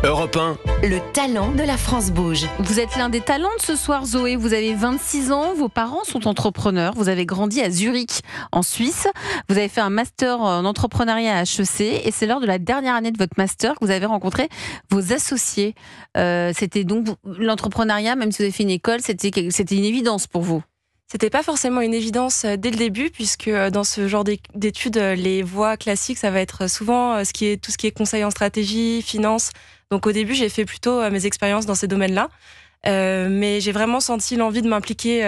Europe 1. Le talent de la France bouge. Vous êtes l'un des talents de ce soir, Zoé. Vous avez 26 ans, vos parents sont entrepreneurs. Vous avez grandi à Zurich, en Suisse. Vous avez fait un master en entrepreneuriat à HEC. Et c'est lors de la dernière année de votre master que vous avez rencontré vos associés. C'était donc l'entrepreneuriat, même si vous avez fait une école, c'était une évidence pour vous. C'était pas forcément une évidence dès le début, puisque dans ce genre d'études, les voies classiques, ça va être souvent tout ce qui est conseil en stratégie, finance. Donc au début, j'ai fait plutôt mes expériences dans ces domaines-là. Mais j'ai vraiment senti l'envie de m'impliquer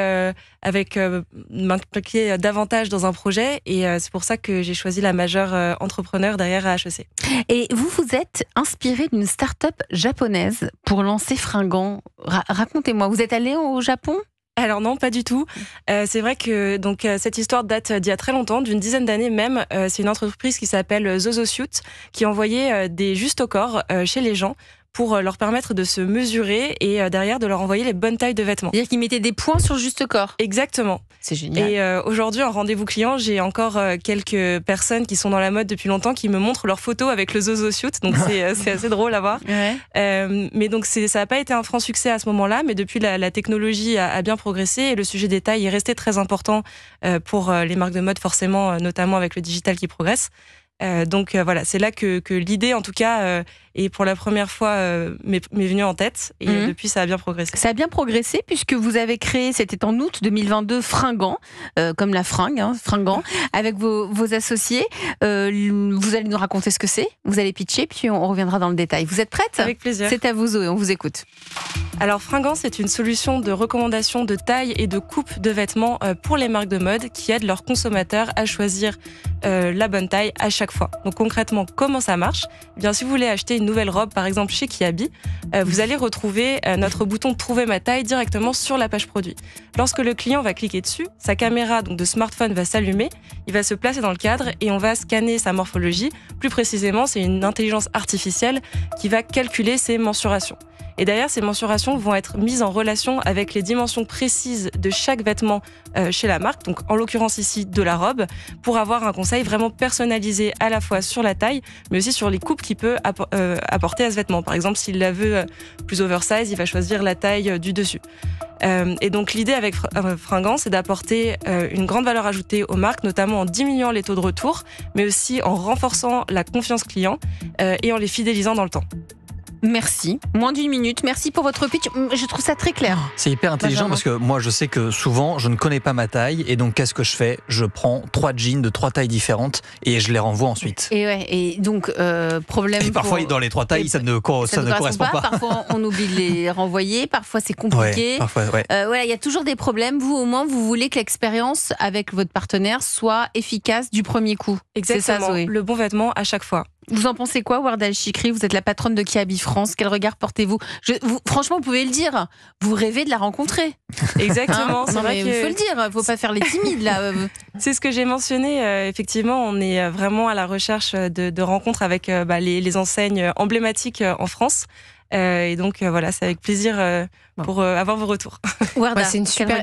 davantage dans un projet. Et c'est pour ça que j'ai choisi la majeure entrepreneur derrière à HEC. Et vous êtes inspiré d'une start-up japonaise pour lancer Fringant. Racontez-moi, vous êtes allé au Japon ? Alors non, pas du tout. C'est vrai que cette histoire date d'il y a très longtemps, d'une dizaine d'années même. C'est une entreprise qui s'appelle ZozoSuit, qui envoyait des justes au corps chez les gens pour leur permettre de se mesurer et derrière de leur envoyer les bonnes tailles de vêtements. C'est-à-dire qu'ils mettaient des points sur le juste corps. Exactement. C'est génial. Et aujourd'hui, en rendez-vous client, j'ai encore quelques personnes qui sont dans la mode depuis longtemps qui me montrent leurs photos avec le ZozoSuit. Donc c'est assez drôle à voir. Ouais. Mais donc ça n'a pas été un franc succès à ce moment-là, mais depuis la technologie a bien progressé et le sujet des tailles est resté très important pour les marques de mode, forcément, notamment avec le digital qui progresse. Donc voilà, c'est là que l'idée, en tout cas, et pour la première fois, m'est venue en tête. Et depuis, ça a bien progressé. Ça a bien progressé puisque vous avez créé, c'était en août 2022, Fringant, comme la fringue, Fringant, avec vos associés. Vous allez nous raconter ce que c'est, vous allez pitcher, puis on reviendra dans le détail. Vous êtes prête ? Avec plaisir. C'est à vous, Zoé, on vous écoute. Alors Fringant, c'est une solution de recommandation de taille et de coupe de vêtements pour les marques de mode qui aident leurs consommateurs à choisir la bonne taille à chaque fois. Donc concrètement, comment ça marche ? Eh bien, si vous voulez acheter une nouvelle robe, par exemple chez Kiabi, vous allez retrouver notre bouton Trouver ma taille directement sur la page produit. Lorsque le client va cliquer dessus, sa caméra de smartphone va s'allumer, il va se placer dans le cadre et on va scanner sa morphologie. Plus précisément, c'est une intelligence artificielle qui va calculer ses mensurations. Et derrière, ces mensurations vont être mises en relation avec les dimensions précises de chaque vêtement chez la marque, donc en l'occurrence ici de la robe, pour avoir un conseil vraiment personnalisé à la fois sur la taille, mais aussi sur les coupes qu'il peut apporter à ce vêtement. Par exemple, s'il la veut plus oversize, il va choisir la taille du dessus. Et donc l'idée avec Fringant, c'est d'apporter une grande valeur ajoutée aux marques, notamment en diminuant les taux de retour, mais aussi en renforçant la confiance client et en les fidélisant dans le temps. Merci. Moins d'1 minute. Merci pour votre pitch. Je trouve ça très clair. C'est hyper intelligent parce que moi, je sais que souvent, je ne connais pas ma taille et donc qu'est-ce que je fais ? Je prends 3 jeans de 3 tailles différentes et je les renvoie ensuite. Et donc, problème. Et parfois, dans les 3 tailles, ça ne correspond pas. Parfois, on oublie de les renvoyer. Parfois, c'est compliqué. Ouais, parfois, ouais. Voilà, il y a toujours des problèmes. Vous, au moins, vous voulez que l'expérience avec votre partenaire soit efficace du premier coup. Exactement. C'est ça, Zoé. Le bon vêtement à chaque fois. Vous en pensez quoi, Wardal Chikri ? Vous êtes la patronne de Kiabi France. Quel regard portez-vous ? Franchement, vous pouvez le dire. Vous rêvez de la rencontrer. Exactement. C'est vrai qu'il faut le dire. Il ne faut pas faire les timides, là. C'est ce que j'ai mentionné. Effectivement, on est vraiment à la recherche de rencontres avec les enseignes emblématiques en France. Et donc, voilà, c'est avec plaisir pour avoir vos retours. Warda, c'est une super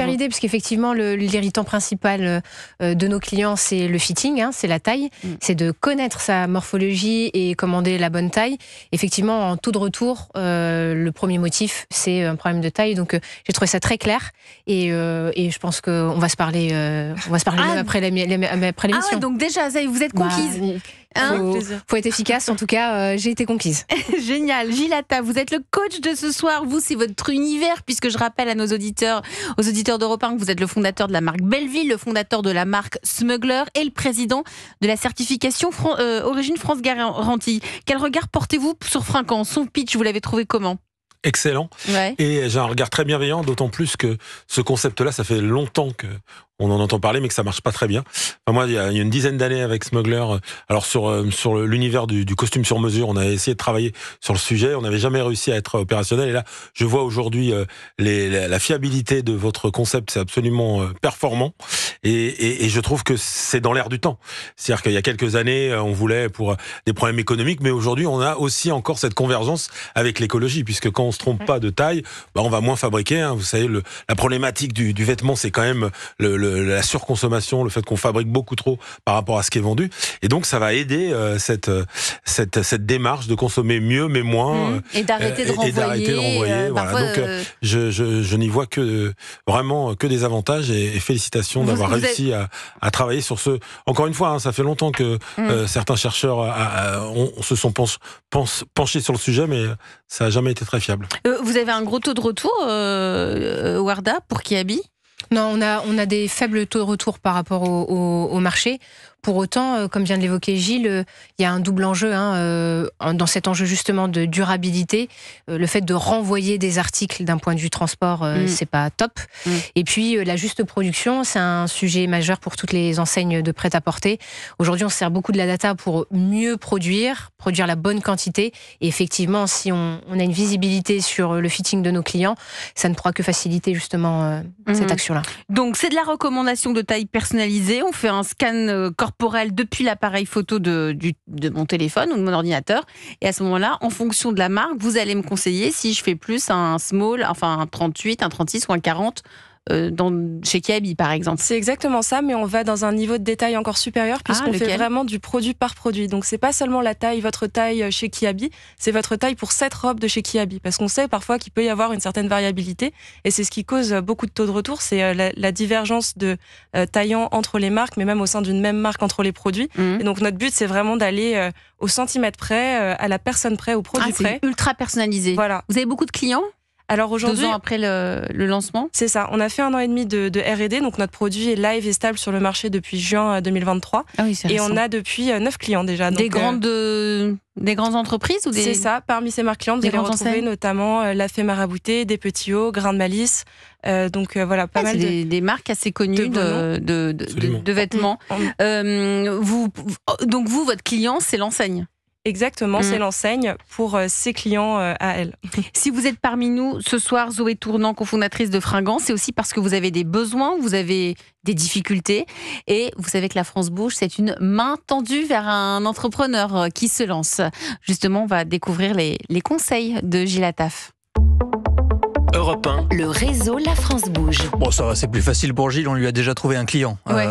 idée, parce qu'effectivement, l'irritant principal de nos clients, c'est le fitting, c'est la taille. C'est de connaître sa morphologie et commander la bonne taille. Effectivement, en taux de retour, le premier motif, c'est un problème de taille. Donc, j'ai trouvé ça très clair. Et je pense qu'on va se parler, même après l'émission. Ah, donc déjà, vous êtes conquise. Faut être efficace, en tout cas, j'ai été conquise. Génial. Gilles Attah, vous êtes le coach de ce soir. Vous, c'est votre univers, puisque je rappelle à nos auditeurs, aux auditeurs d'Europe 1, que vous êtes le fondateur de la marque Belleville, le fondateur de la marque Smuggler et le président de la certification Origine France Garantie. Quel regard portez-vous sur Fringant ? Son pitch, vous l'avez trouvé comment ? Excellent. Ouais. Et j'ai un regard très bienveillant, d'autant plus que ce concept-là, ça fait longtemps que on en entend parler, mais que ça marche pas très bien. Enfin, moi, il y a une dizaine d'années avec Smuggler, alors sur l'univers du costume sur mesure, on a essayé de travailler sur le sujet, on n'avait jamais réussi à être opérationnel. Et là, je vois aujourd'hui la fiabilité de votre concept, c'est absolument performant. Et je trouve que c'est dans l'air du temps. C'est-à-dire qu'il y a quelques années, on voulait pour des problèmes économiques, mais aujourd'hui, on a aussi encore cette convergence avec l'écologie, puisque quand on se trompe pas de taille, on va moins fabriquer. Vous savez, la problématique du vêtement, c'est quand même la surconsommation, le fait qu'on fabrique beaucoup trop par rapport à ce qui est vendu. Et donc, ça va aider cette démarche de consommer mieux mais moins. Et d'arrêter de renvoyer. Voilà. Donc, je n'y vois vraiment que des avantages et félicitations d'avoir réussi à travailler sur ce. Encore une fois, ça fait longtemps que certains chercheurs se sont penchés sur le sujet, mais ça n'a jamais été très fiable. Vous avez un gros taux de retour, Warda, pour Kiabi ? Non, on a des faibles taux de retour par rapport au marché. Pour autant, comme vient de l'évoquer Gilles, il y a un double enjeu dans cet enjeu justement de durabilité. Le fait de renvoyer des articles d'un point de vue transport, c'est pas top. Et puis la juste production, c'est un sujet majeur pour toutes les enseignes de prêt-à-porter. Aujourd'hui, on se sert beaucoup de la data pour mieux produire la bonne quantité. Et effectivement, si on a une visibilité sur le fitting de nos clients, ça ne pourra que faciliter justement cette action-là. Donc c'est de la recommandation de taille personnalisée. On fait un scan corporel depuis l'appareil photo de mon téléphone ou de mon ordinateur. Et à ce moment-là, en fonction de la marque, vous allez me conseiller si je fais plus un small, enfin un 38, un 36 ou un 40 chez Kiabi par exemple. C'est exactement ça, mais on va dans un niveau de détail encore supérieur puisqu'on fait vraiment du produit par produit. Donc c'est pas seulement la taille, votre taille chez Kiabi, c'est votre taille pour cette robe de chez Kiabi. Parce qu'on sait parfois qu'il peut y avoir une certaine variabilité et c'est ce qui cause beaucoup de taux de retour, c'est la divergence de taillant entre les marques, mais même au sein d'une même marque entre les produits. Et donc notre but c'est vraiment d'aller au centimètre près, à la personne près, au produit près. C'est ultra personnalisé. Voilà. Vous avez beaucoup de clients ? Alors aujourd'hui, 2 ans après le lancement ? C'est ça, on a fait 1 an et demi de R&D, donc notre produit est live et stable sur le marché depuis juin 2023. Ah oui, c'est et récent. on a depuis 9 clients déjà. Donc, des grandes entreprises ou des... C'est ça, parmi ces marques clientes, vous allez retrouver notamment La Fée Marabouté, Des Petits Hauts, Grain de Malice. Donc voilà, pas mal des marques assez connues de vêtements. Donc vous, votre client, c'est l'enseigne. Exactement, c'est l'enseigne pour ses clients à elle. Si vous êtes parmi nous ce soir, Zoé Tournant, cofondatrice de Fringant, c'est aussi parce que vous avez des besoins, vous avez des difficultés et vous savez que la France bouge, c'est une main tendue vers un entrepreneur qui se lance. Justement, on va découvrir les conseils de Gilles Attaf. Europe 1. Le réseau La France bouge. Bon, ça va, c'est plus facile pour Gilles, on lui a déjà trouvé un client. Ouais.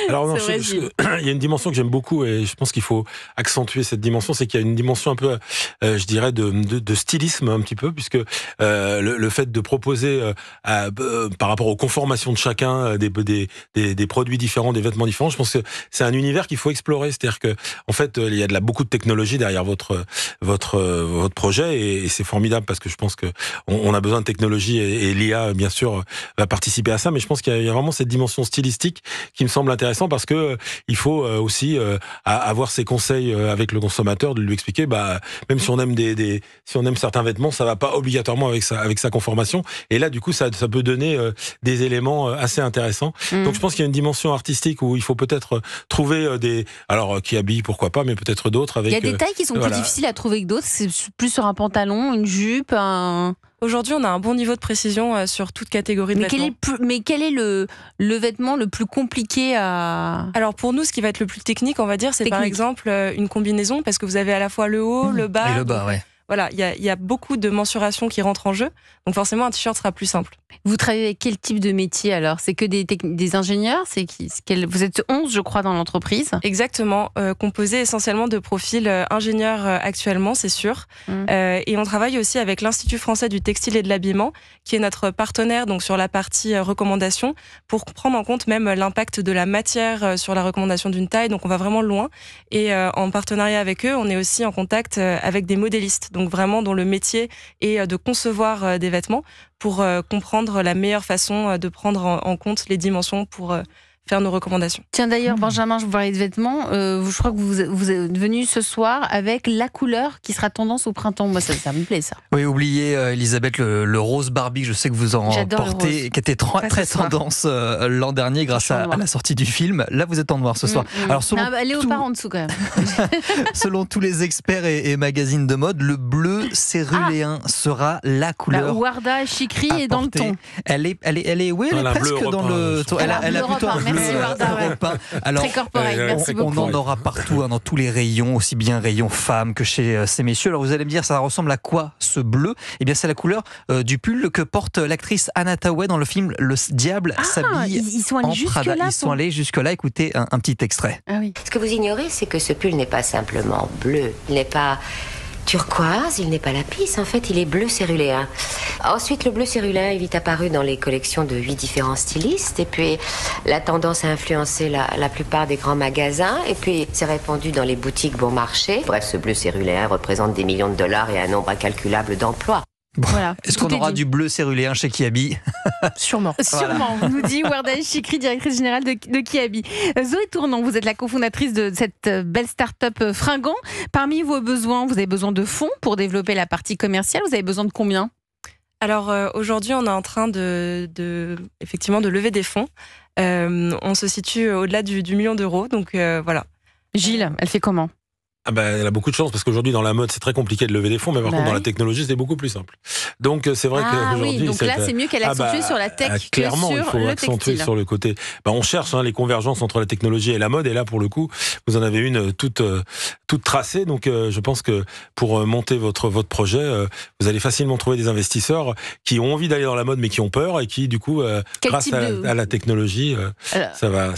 Alors non, il y a une dimension que j'aime beaucoup et je pense qu'il faut accentuer cette dimension, c'est qu'il y a une dimension un peu, je dirais, de stylisme un petit peu, puisque le fait de proposer par rapport aux conformations de chacun des produits différents, des vêtements différents, je pense que c'est un univers qu'il faut explorer. C'est-à-dire que en fait, il y a beaucoup de technologie derrière votre projet et c'est formidable parce que je pense que on a besoin de technologie et l'IA bien sûr va participer à ça, mais je pense qu'il y a vraiment cette dimension stylistique qui me semble intéressant parce que il faut aussi avoir ces conseils avec le consommateur, de lui expliquer même si on aime si on aime certains vêtements, ça va pas obligatoirement avec sa conformation, et là du coup ça peut donner des éléments assez intéressants. Donc je pense qu'il y a une dimension artistique où il faut peut-être trouver qui habillent pourquoi pas, mais peut-être d'autres avec. Il y a des tailles qui sont plus difficiles à trouver que d'autres, c'est plus sur un pantalon, une jupe, Aujourd'hui, on a un bon niveau de précision sur toute catégorie de vêtements. Mais quel est le vêtement le plus compliqué à... Alors pour nous, ce qui va être le plus technique, on va dire, c'est par exemple une combinaison, parce que vous avez à la fois le haut, le bas. Et le bas, ouais. Voilà, il y a beaucoup de mensurations qui rentrent en jeu, donc forcément un t-shirt sera plus simple. Vous travaillez avec quel type de métier alors ? C'est que des ingénieurs ? Vous êtes 11, je crois, dans l'entreprise ? Exactement, composé essentiellement de profils ingénieurs actuellement, c'est sûr. Et on travaille aussi avec l'Institut français du textile et de l'habillement, qui est notre partenaire donc sur la partie recommandation, pour prendre en compte même l'impact de la matière sur la recommandation d'une taille. Donc on va vraiment loin. Et en partenariat avec eux, on est aussi en contact avec des modélistes, donc vraiment dont le métier est de concevoir des vêtements pour comprendre la meilleure façon de prendre en compte les dimensions pour faire nos recommandations. Tiens d'ailleurs, Benjamin, je vous parlais de vêtements. Je crois que vous êtes venu ce soir avec la couleur qui sera tendance au printemps. Moi, ça me plaît, ça. Oui, oubliez, Elisabeth, le rose Barbie, je sais que vous en portez, qui était très tendance l'an dernier grâce à la sortie du film. Là, vous êtes en noir ce soir. Alors, léopard en dessous, quand même. Selon tous les experts et magazines de mode, le bleu céruléen sera la couleur. Warda Chikri est dans le ton. Elle est presque dans le ton. Elle a plutôt un Merci, Warda. Europe 1. Alors, très corporel, merci beaucoup. On en aura partout, dans tous les rayons, aussi bien rayons femmes que chez ces messieurs. Alors vous allez me dire, ça ressemble à quoi ce bleu? Eh bien c'est la couleur du pull que porte l'actrice Anna Thaoué dans le film Le Diable s'habille ils sont allés en Prada. jusque-là, Ils sont allés jusque-là. Écoutez un petit extrait. Ah oui. Ce que vous ignorez, c'est que ce pull n'est pas simplement bleu. Il n'est pas turquoise, il n'est pas lapis. En fait, il est bleu céruléen. Ensuite, le bleu céruléen est vite apparu dans les collections de 8 différents stylistes. Et puis, la tendance a influencé la plupart des grands magasins. Et puis, c'est répandu dans les boutiques bon marché. Bref, ce bleu céruléen représente des millions de dollars et un nombre incalculable d'emplois. Bon, voilà, est-ce qu'on aura du bleu céruléen chez Kiabi? Sûrement. Sûrement, nous dit Warda Chikri, directrice générale de Kiabi. Zoé Tournant, vous êtes la cofondatrice de cette belle start-up Fringant. Parmi vos besoins, vous avez besoin de fonds pour développer la partie commerciale. Vous avez besoin de combien? Alors aujourd'hui, on est en train effectivement de lever des fonds. On se situe au-delà du million d'euros, donc voilà. Gilles, elle fait comment? Elle a beaucoup de chance parce qu'aujourd'hui dans la mode c'est très compliqué de lever des fonds, mais par contre dans la technologie c'est beaucoup plus simple. Donc c'est vrai qu'aujourd'hui oui, donc là c'est mieux qu'elle accentue sur la tech clairement, que sur il faut le accentuer textile. sur le côté. On cherche les convergences entre la technologie et la mode, et là pour le coup vous en avez une toute tracée. Donc je pense que pour monter votre projet, vous allez facilement trouver des investisseurs qui ont envie d'aller dans la mode mais qui ont peur, et qui du coup grâce à la technologie ça va.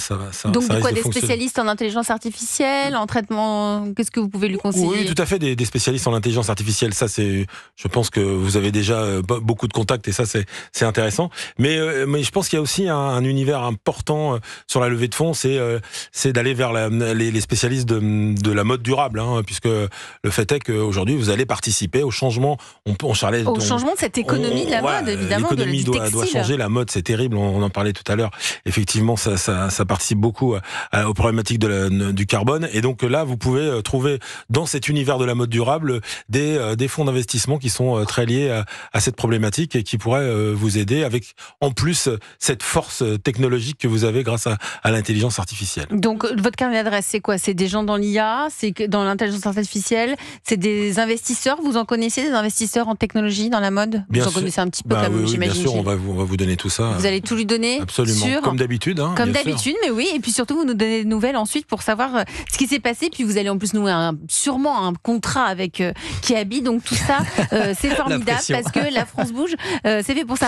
Donc ça quoi, risque de des fonctionner. spécialistes en intelligence artificielle, en traitement, qu'est-ce que vous pouvez lui conseiller? Oui, tout à fait, des spécialistes en intelligence artificielle. Ça, je pense que vous avez déjà beaucoup de contacts, et ça, c'est intéressant. Mais je pense qu'il y a aussi un univers important sur la levée de fonds, c'est d'aller vers les spécialistes de la mode durable, puisque le fait est qu'aujourd'hui, vous allez participer au changement. Au changement de cette économie de la mode, évidemment, l'économie du textile. doit changer. La mode, c'est terrible. On en parlait tout à l'heure. Effectivement, ça participe beaucoup aux problématiques du carbone. Et donc là, vous pouvez trouver dans cet univers de la mode durable des fonds d'investissement qui sont très liés à cette problématique et qui pourraient vous aider avec en plus cette force technologique que vous avez grâce à l'intelligence artificielle. Donc votre carnet d'adresse, c'est quoi? C'est des gens dans l'IA, c'est dans l'intelligence artificielle, c'est des investisseurs? Vous en connaissez des investisseurs en technologie dans la mode? Vous en connaissez un petit peu comme j'imagine. Bien sûr, on va vous donner tout ça. Vous allez tout lui donner? Absolument, comme d'habitude. Comme d'habitude, mais oui. Et puis surtout, vous nous donnez des nouvelles ensuite pour savoir ce qui s'est passé. Puis vous allez en plus nouer sûrement un contrat avec Kiabi. Donc tout ça, c'est formidable parce que la France bouge. C'est fait pour ça.